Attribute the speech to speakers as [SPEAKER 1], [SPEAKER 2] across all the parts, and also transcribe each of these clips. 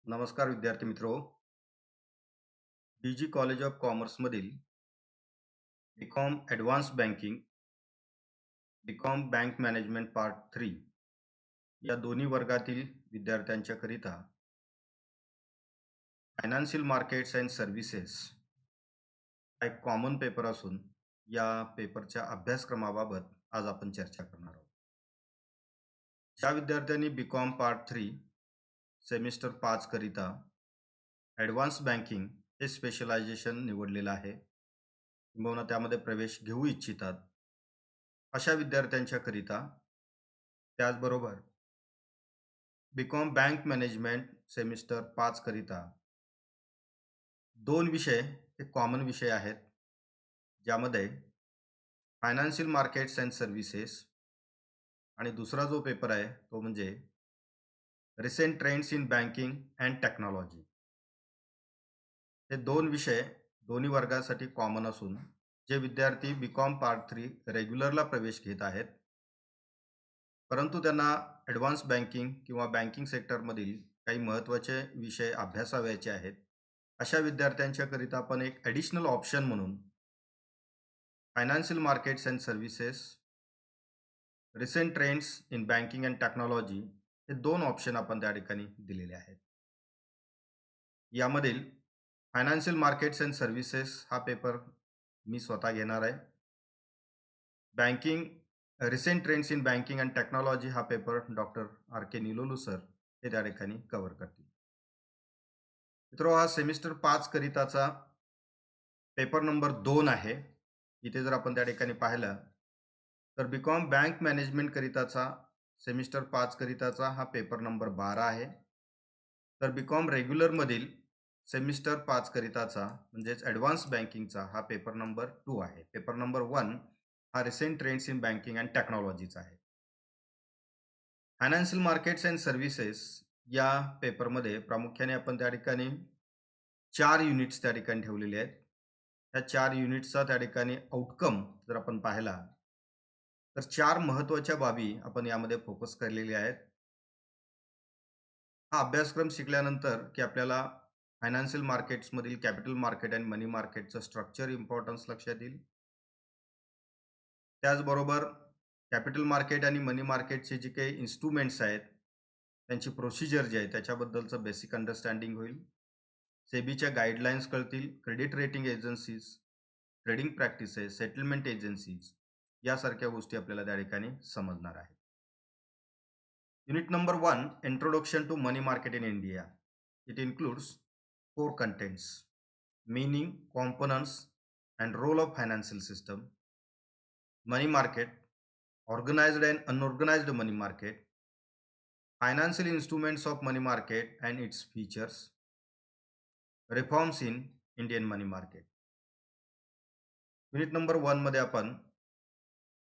[SPEAKER 1] नमस्कार विद्यार्थी मित्रो. DG कॉलेज ऑफ कॉमर्समधील B Com advance banking, B Com bank management part 3 या दोन्ही वर्गातील विद्यार्थ्यांच्याकरिता फायनान्शियल मार्केट्स अँड सर्व्हिसेस हा एक कॉमन पेपर असून या पेपरच्या अभ्यासक्रमाबाबत आज आपण चर्चा करणार आहोत. ज्या विद्यार्थ्यांनी बीकॉम पार्ट 3 सेमिस्टर 5 करिता ॲडव्हान्स बँकिंग हे स्पेशलायझेशन निवडलेलं आहे, किंबहुना त्यामध्ये प्रवेश घेऊ इच्छितात, अशा विद्यार्थ्यांच्याकरिता त्याचबरोबर बीकॉम बँक मॅनेजमेंट सेमिस्टर 5 करिता दोन विषय हे कॉमन विषय आहेत, ज्यामध्ये फायनान्शियल मार्केट्स अँड सर्व्हिसेस आणि दुसरा जो पेपर आहे तो म्हणजे recent trends in banking and technology. हे दोन विषय दोन्ही वर्गासाठी कॉमन असून जे विद्यार्थी बीकॉम पार्ट 3 रेग्युलरला प्रवेश घेत आहेत, परंतु त्यांना ॲडव्हान्स बँकिंग किंवा बँकिंग सेक्टरमधील काही महत्त्वाचे विषय अभ्यासावयाचे आहेत, अशा विद्यार्थ्यांच्याकरिता आपण एक ॲडिशनल ऑप्शन म्हणून financial markets and services, recent trends in banking and technology हे दोन ऑप्शन आपण त्या ठिकाणी दिलेले आहेत. यामधील फायनान्शियल मार्केट्स अँड सर्व्हिसेस हा पेपर मी स्वतः घेणार आहे. Banking recent trends in banking and technology हा पेपर डॉक्टर RK निलोलू सर हे त्या ठिकाणी कव्हर करतील. मित्रो, हा सेमिस्टर 5 करिताचा पेपर नंबर 2 आहे. इथे जर आपण त्या ठिकाणी पाहिलं तर बीकॉम बँक मॅनेजमेंट करिताचा सेमिस्टर 5 करिताचा हा पेपर नंबर 12 आहे. तर बीकॉम रेग्युलरमधील सेमिस्टर 5 करिताचा म्हणजेच ॲडव्हान्स बँकिंगचा हा पेपर नंबर 2 आहे. पेपर नंबर 1 हा recent trends in banking and टेक्नॉलॉजीचा आहे. फायनान्शियल मार्केट्स अँड सर्व्हिसेस या पेपरमध्ये प्रामुख्याने आपण त्या ठिकाणी 4 युनिट्स त्या ठिकाणी ठेवलेले आहेत. त्या 4 युनिट्सचा त्या ठिकाणी आउटकम जर आपण पाहिला तर 4 महत्त्वाच्या बाबी आपण यामध्ये फोकस केलेल्या आहेत. हा अभ्यासक्रम शिकल्यानंतर की आपल्याला फायनान्शियल मार्केट्समधील कॅपिटल मार्केट आणि मनी मार्केटचं स्ट्रक्चर इम्पॉर्टन्स लक्षात येईल. त्याचबरोबर कॅपिटल मार्केट आणि मनी मार्केटचे जे काही इन्स्ट्रुमेंट्स आहेत, त्यांची प्रोसिजर जी आहे त्याच्याबद्दलचं बेसिक अंडरस्टँडिंग होईल. सेबीच्या गाईडलाईन्स कळतील, credit rating agencies, trading practices, settlement agencies यासारख्या गोष्टी आपल्याला त्या ठिकाणी समजणार आहेत. Unit number 1, introduction to money market in India. It includes 4 contents: meaning, components and role of financial system, money market, organized and unorganized money market, financial instruments of money market and its features, reforms in Indian money market. Unit number 1 मध्ये आपण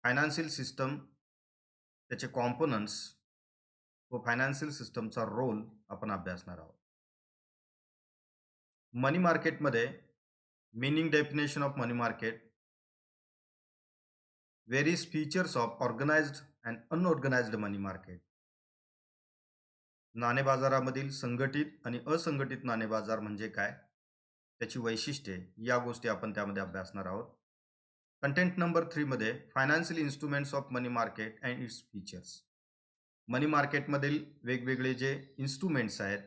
[SPEAKER 1] financial system, त्याचे components व financial सिस्टमचा role आपण अभ्यासणार आहोत. मनी मार्केटमध्ये meaning, definition of money market, various features of organized and unorganized money market, नाणे बाजारामधील संघटित आणि असंघटित नाणे बाजार म्हणजे काय, त्याची वैशिष्ट्ये, या गोष्टी आपण त्यामध्ये अभ्यासणार आहोत. कंटेंट नंबर 3 मध्ये financial instruments of money market and its features. Money मार्केटमधील वेगवेगळे जे इन्स्ट्रुमेंट्स आहेत,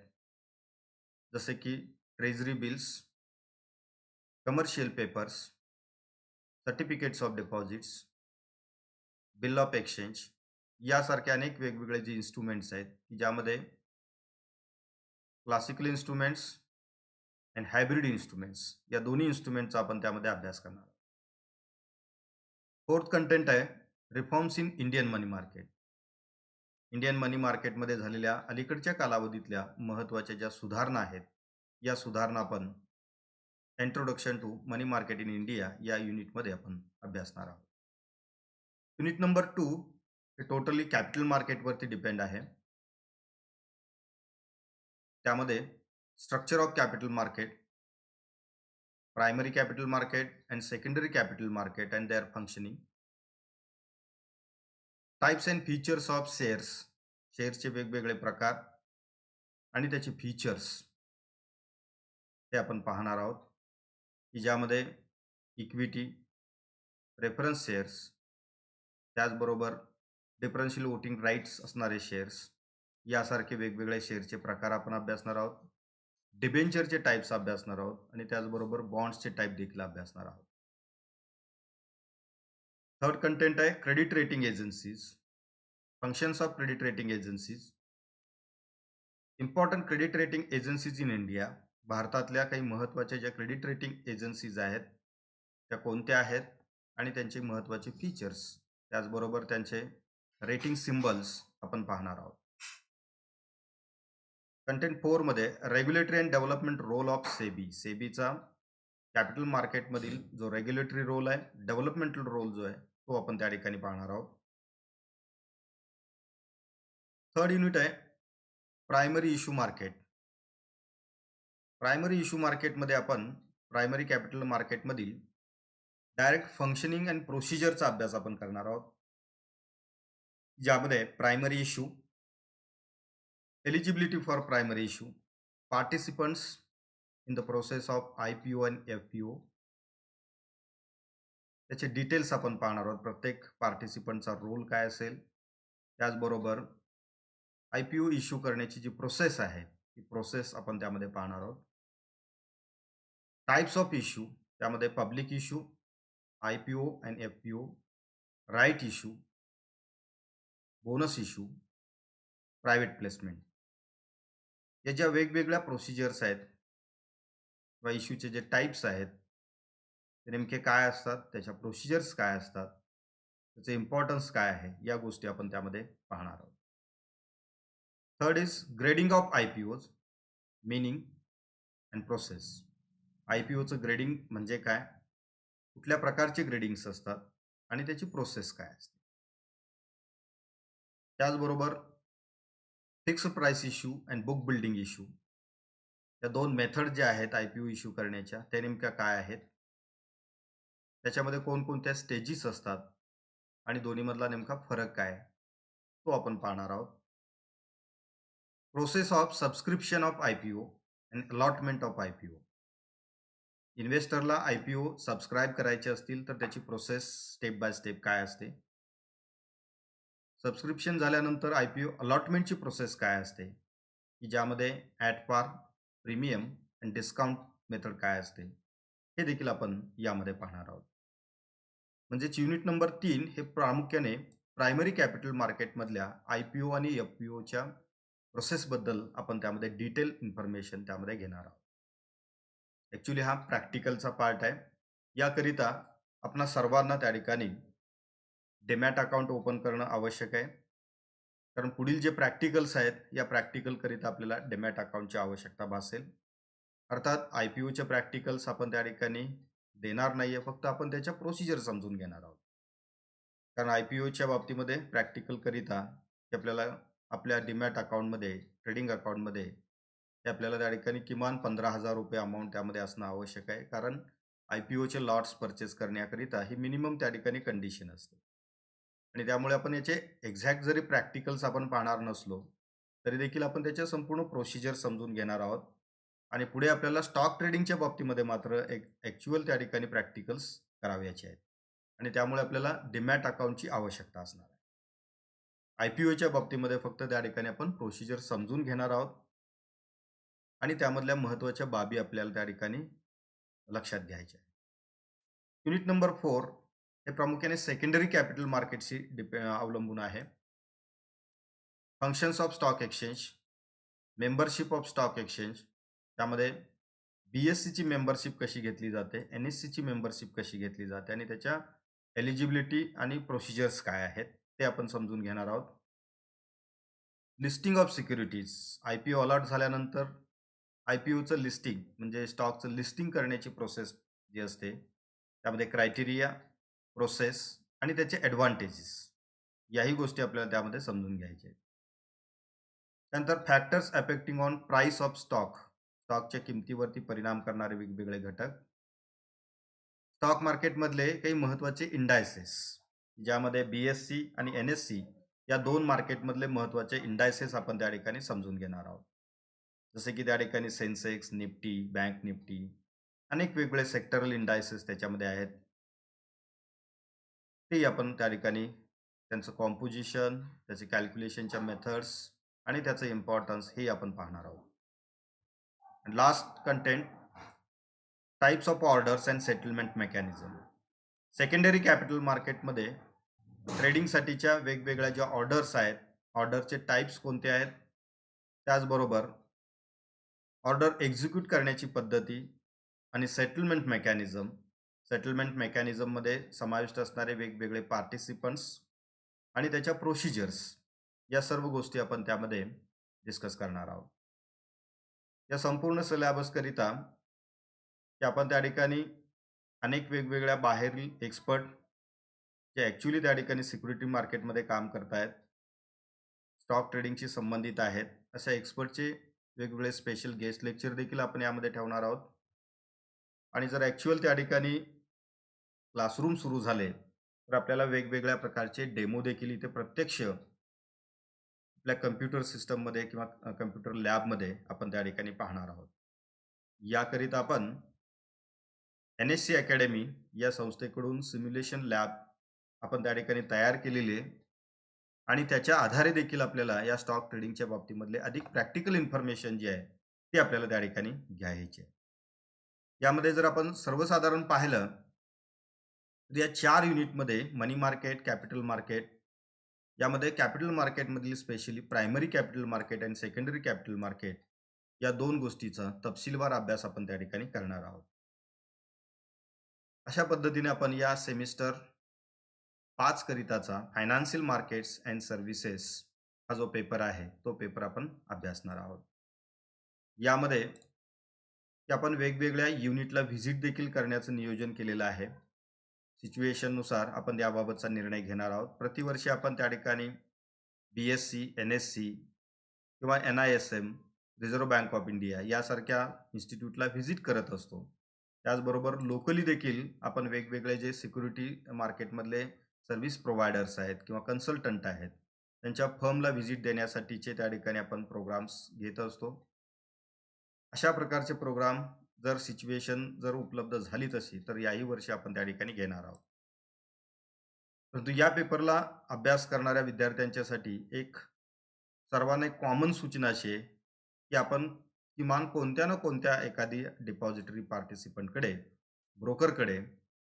[SPEAKER 1] जसे की treasury bills, commercial papers, certificates of deposits, bill of exchange यासारखे अनेक वेगवेगळे जे इन्स्ट्रुमेंट्स आहेत, की ज्यामध्ये classical instruments and hybrid instruments या दोन्ही इन्स्ट्रुमेंटचा आपण त्यामध्ये अभ्यास करणार आहोत. 4th कंटेंट आहे reforms in Indian money market. Indian money मार्केटमध्ये झालेल्या अलीकडच्या कालावधीतल्या महत्त्वाच्या ज्या सुधारणा आहेत, या सुधारणा आपण introduction to money market in India या युनिटमध्ये आपण अभ्यासणार आहोत. युनिट नंबर 2 हे टोटली कॅपिटल मार्केटवरती डिपेंड आहे. त्यामध्ये structure of capital market, primary capital market and secondary capital market and their functioning, types and features of shares, शेअर्सचे वेगवेगळे प्रकार, आणि त्याचे फीचर्स ते आपण पाहणार आहोत, की ज्यामध्ये इक्विटी, प्रेफरन्स शेअर्स, त्याचबरोबर डिफरन्शियल वोटिंग राईट्स असणारे शेअर्स यासारखे वेगवेगळे शेअरचे प्रकार आपण अभ्यासणार आहोत. डिबेंचरचे टाईप्स अभ्यासणार आहोत आणि त्याचबरोबर बॉन्ड्सचे टाईप देखील अभ्यासणार आहोत. थर्ड कंटेंट आहे credit rating agencies, functions of credit rating agencies, important credit rating agencies in India. भारतातल्या काही महत्त्वाच्या ज्या क्रेडिट रेटिंग एजन्सीज आहेत त्या कोणत्या आहेत आणि त्यांचे महत्त्वाचे फीचर्स, त्याचबरोबर त्यांचे रेटिंग सिम्बल्स आपण पाहणार आहोत. कंटेंट 4 मध्ये regulatory and development role of SEBI. सेबीचा कॅपिटल मार्केटमधील जो रेग्युलेटरी रोल आहे, डेव्हलपमेंटल रोल जो आहे तो आपण त्या ठिकाणी पाहणार आहोत. थर्ड युनिट आहे primary issue market. Primary issue मार्केटमध्ये आपण प्रायमरी कॅपिटल मार्केटमधील डायरेक्ट फंक्शनिंग अँड प्रोसिजरचा अभ्यास आपण करणार आहोत, ज्यामध्ये primary issue, eligibility for primary issue, participants in the process of IPO and FPO, त्याचे डिटेल्स आपण पाहणार आहोत. प्रत्येक पार्टिसिपंटचा रोल काय असेल, त्याचबरोबर IPO इश्यू करण्याची जी प्रोसेस आहे ती प्रोसेस आपण त्यामध्ये पाहणार आहोत. टाइप्स ऑफ इश्यू, त्यामध्ये public issue, IPO and FPO, right issue, bonus issue, private placement. या ज्या वेगवेगळ्या प्रोसिजर्स आहेत किंवा इश्यूचे जे टाईप्स आहेत ते नेमके काय असतात, त्याच्या प्रोसिजर्स काय असतात, त्याचे इम्पॉर्टन्स काय आहे, या गोष्टी आपण त्यामध्ये पाहणार आहोत. थर्ड इज ग्रेडिंग ऑफ IPOज, मीनिंग अँड प्रोसेस. IPOचं ग्रेडिंग म्हणजे काय, कुठल्या प्रकारचे ग्रेडिंग्स असतात आणि त्याची प्रोसेस काय असते. त्याचबरोबर fixed price issue and book building issue, या दोन मेथड ज्या आहेत IPO इश्यू करण्याच्या त्या नेमक्या काय आहेत, त्याच्यामध्ये कोणकोणत्या स्टेजेस असतात आणि दोन्हीमधला नेमका फरक काय तो आपण पाहणार आहोत. Process of subscription of IPO and allotment of IPO. इन्व्हेस्टरला IPO subscribe करायचे असतील तर त्याची प्रोसेस स्टेप बाय स्टेप काय असते, सबस्क्रिप्शन झाल्यानंतर IPO अलॉटमेंटची प्रोसेस काय असते, की ज्यामध्ये ॲट पार, प्रीमियम अँड डिस्काउंट मेथड काय असते, हे देखील आपण यामध्ये पाहणार आहोत. म्हणजेच युनिट नंबर 3 हे प्रामुख्याने प्रायमरी कॅपिटल मार्केटमधल्या IPO आणि FPOच्या प्रोसेसबद्दल आपण त्यामध्ये डिटेल इन्फॉर्मेशन त्यामध्ये घेणार आहोत. ॲक्च्युली हा प्रॅक्टिकलचा पार्ट आहे. याकरिता आपणा सर्वांना त्या ठिकाणी डेमॅट अकाउंट ओपन करणं आवश्यक आहे, कारण पुढील जे प्रॅक्टिकल्स आहेत या प्रॅक्टिकलकरिता आपल्याला डेमॅट अकाउंटची आवश्यकता भासेल. अर्थात IPOचे प्रॅक्टिकल्स आपण त्या ठिकाणी देणार नाही आहे, फक्त आपण त्याच्या प्रोसिजर समजून घेणार आहोत. कारण IPOच्या बाबतीमध्ये प्रॅक्टिकलकरिता आपल्याला आपल्या डीमॅट अकाउंटमध्ये, ट्रेडिंग अकाउंटमध्ये हे आपल्याला त्या ठिकाणी किमान 15,000 रुपये अमाऊंट त्यामध्ये असणं आवश्यक आहे, कारण IPOचे लॉट्स परचेस करण्याकरिता ही मिनिमम त्या ठिकाणी कंडिशन असते. आणि त्यामुळे आपण याचे एक्झॅक्ट जरी प्रॅक्टिकल्स आपण पाहणार नसलो तरी देखील आपण त्याच्या संपूर्ण प्रोसिजर समजून घेणार आहोत. आणि पुढे आपल्याला स्टॉक ट्रेडिंगच्या बाबतीमध्ये मात्र एक ॲक्च्युअल त्या ठिकाणी प्रॅक्टिकल्स करावयाचे आहेत आणि त्यामुळे आपल्याला डीमॅट अकाउंटची आवश्यकता असणार आहे. IPOच्या बाबतीमध्ये फक्त त्या ठिकाणी आपण प्रोसिजर समजून घेणार आहोत आणि त्यामधल्या महत्त्वाच्या बाबी आपल्याला त्या ठिकाणी लक्षात घ्यायच्या आहेत. युनिट नंबर 4 हे प्रामुख्याने सेकंडरी कॅपिटल मार्केटशी अवलंबून आहे. Functions of stock exchange, membership of stock exchange, त्यामध्ये BSCची मेंबरशिप कशी घेतली जाते, NSCची मेंबरशिप कशी घेतली जाते आणि त्याच्या एलिजिबिलिटी आणि प्रोसिजर्स काय आहेत ते आपण समजून घेणार आहोत. Listing of securities, IPO allot झाल्यानंतर IPOचं लिस्टिंग म्हणजे स्टॉकचं लिस्टिंग करण्याची प्रोसेस जी असते त्यामध्ये क्रायटेरिया, प्रोसेस आणि त्याचे ॲडव्हान्टेजेस याही गोष्टी आपल्याला त्यामध्ये समजून घ्यायच्या आहेत. त्यानंतर factors affecting on price of stock, स्टॉकच्या किमतीवरती परिणाम करणारे वेगवेगळे घटक. स्टॉक मार्केटमधले काही महत्त्वाचे इंडायसेस, ज्यामध्ये BSC आणि NSC या दोन मार्केटमधले महत्त्वाचे इंडायसेस आपण त्या ठिकाणी समजून घेणार आहोत. जसे की त्या ठिकाणी सेन्सेक्स, निफ्टी, बँक निफ्टी, अनेक वेगवेगळे सेक्टरल इंडायसेस त्याच्यामध्ये आहेत. ते आपण त्या ठिकाणी त्यांचं कॉम्पोजिशन, त्याचे कॅल्क्युलेशनच्या मेथड्स आणि त्याचं इम्पॉर्टन्स हे आपण पाहणार आहोत. Last content, types of orders and settlement mechanism. Secondary capital मार्केटमध्ये ट्रेडिंगसाठीच्या वेगवेगळ्या ज्या ऑर्डर्स आहेत, ऑर्डरचे टाइप्स कोणते आहेत, त्याचबरोबर ऑर्डर एक्झिक्यूट करण्याची पद्धती आणि सेटलमेंट मेकॅनिझममध्ये समाविष्ट असणारे वेगवेगळे पार्टिसिपंट्स आणि त्याच्या प्रोसिजर्स, या सर्व गोष्टी आपण त्यामध्ये डिस्कस करणार आहोत. या संपूर्ण सिलेबसकरिता की आपण त्या ठिकाणी अनेक वेगवेगळ्या बाहेरील एक्सपर्ट जे ॲक्च्युली त्या ठिकाणी सिक्युरिटी मार्केटमध्ये काम करतायत, स्टॉक ट्रेडिंगशी संबंधित आहेत, अशा एक्सपर्टचे वेगवेगळे स्पेशल गेस्ट लेक्चर देखील आपण यामध्ये ठेवणार आहोत. आणि जर ॲक्च्युअल त्या ठिकाणी क्लासरूम सुरू झाले तर आपल्याला वेगवेगळ्या प्रकारचे डेमो देखील इथे प्रत्यक्ष आपल्या कम्प्युटर सिस्टममध्ये किंवा कम्प्युटर लॅबमध्ये आपण त्या ठिकाणी पाहणार आहोत. याकरिता आपण NSC अकॅडमी या संस्थेकडून सिम्युलेशन लॅब आपण त्या ठिकाणी तयार केलेली आहे आणि त्याच्या आधारे देखील आपल्याला या स्टॉक ट्रेडिंगच्या बाबतीमधले अधिक प्रॅक्टिकल इन्फॉर्मेशन जी आहे ती आपल्याला त्या ठिकाणी घ्यायची आहे. यामध्ये जर आपण सर्वसाधारण पाहिलं तर या 4 युनिटमध्ये मनी मार्केट, कॅपिटल मार्केट, यामध्ये कॅपिटल मार्केटमधील स्पेशली प्रायमरी कॅपिटल मार्केट आणि सेकंडरी कॅपिटल मार्केट या 2 गोष्टीचा तपशीलवार अभ्यास आपण त्या ठिकाणी करणार आहोत. अशा पद्धतीने आपण या सेमिस्टर 5 करिताचा फायनान्शियल मार्केट्स अँड सर्व्हिसेस हा जो पेपर आहे तो पेपर आपण अभ्यासणार आहोत. यामध्ये की आपण वेगवेगळ्या युनिटला व्हिजिट देखील करण्याचं नियोजन केलेलं आहे. सिच्युएशननुसार आपण याबाबतचा निर्णय घेणार आहोत. प्रतिवर्षी आपण त्या ठिकाणी BSc, NSC किंवा NISM, reserve bank of India यासारख्या इन्स्टिट्यूटला व्हिजिट करत असतो. त्याचबरोबर लोकली देखील आपण वेगवेगळे जे सिक्युरिटी मार्केटमधले सर्व्हिस प्रोव्हायडर्स आहेत किंवा कन्सल्टंट आहेत, त्यांच्या फर्मला व्हिजिट देण्यासाठीचे त्या ठिकाणी आपण प्रोग्राम्स घेत असतो. अशा प्रकारचे प्रोग्राम जर सिच्युएशन जर उपलब्ध झाली तशी तर याही वर्षी आपण त्या ठिकाणी घेणार आहोत. परंतु या पेपरला अभ्यास करणाऱ्या विद्यार्थ्यांच्यासाठी एक सर्वांना एक कॉमन सूचना अशी आहे की आपण किमान कोणत्या ना कोणत्या एखादी डिपॉझिटरी पार्टिसिपंटकडे, ब्रोकरकडे,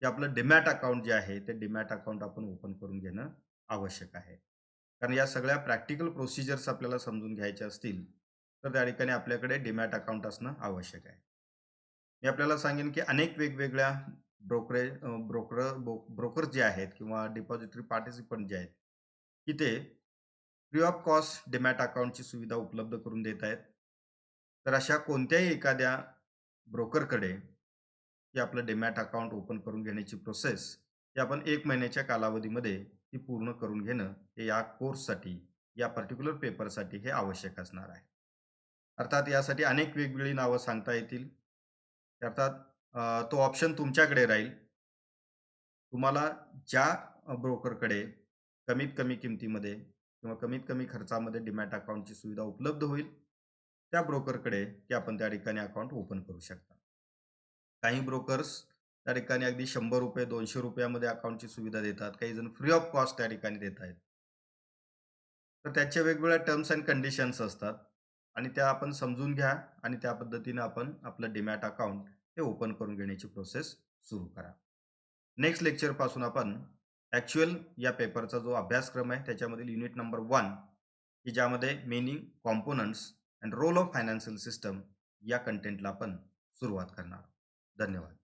[SPEAKER 1] ते आपलं डिमॅट अकाउंट जे आहे ते डिमॅट अकाउंट आपण ओपन करून घेणं आवश्यक आहे. कारण या सगळ्या प्रॅक्टिकल प्रोसिजर्स आपल्याला समजून घ्यायच्या असतील तर त्या ठिकाणी आपल्याकडे डिमॅट अकाउंट असणं आवश्यक आहे. मी आपल्याला सांगेन की अनेक वेगवेगळ्या ब्रोकर जे आहेत किंवा डिपॉझिटरी पार्टिसिपंट जे आहेत की ते फ्री ऑफ कॉस्ट डिमॅट अकाउंटची सुविधा उपलब्ध करून देत आहेत. तर अशा कोणत्याही एखाद्या ब्रोकरकडे की आपलं डिमॅट अकाउंट ओपन करून घेण्याची प्रोसेस ही आपण 1 महिन्याच्या कालावधीमध्ये ती पूर्ण करून घेणं हे या कोर्ससाठी, या पर्टिक्युलर पेपरसाठी हे आवश्यक असणार आहे. अर्थात यासाठी अनेक वेगवेगळी नावं सांगता येतील. अर्थात तो ऑप्शन तुमच्याकडे राहील. तुम्हाला ज्या ब्रोकरकडे कमीत कमी किमतीमध्ये किंवा कमीत कमी खर्चामध्ये डिमॅट अकाउंटची सुविधा उपलब्ध होईल, त्या ब्रोकरकडे ते आपण त्या ठिकाणी अकाउंट ओपन करू शकता. काही ब्रोकर्स त्या ठिकाणी अगदी ₹100, ₹200 मध्ये अकाउंटची सुविधा देतात. काही जण फ्री ऑफ कॉस्ट त्या ठिकाणी देत आहेत. तर त्याच्या वेगवेगळ्या टर्म्स अँड कंडिशन्स असतात आणि त्या आपण समजून घ्या आणि त्या पद्धतीने आपण आपलं डिमॅट अकाउंट हे ओपन करून घेण्याची प्रोसेस सुरू करा. नेक्स्ट लेक्चर पासून आपण ॲक्च्युअल या पेपरचा जो अभ्यासक्रम आहे त्याच्यामधील युनिट नंबर 1 की ज्यामध्ये meaning, components and role of financial system या कंटेंटला आपण सुरुवात करणार. धन्यवाद.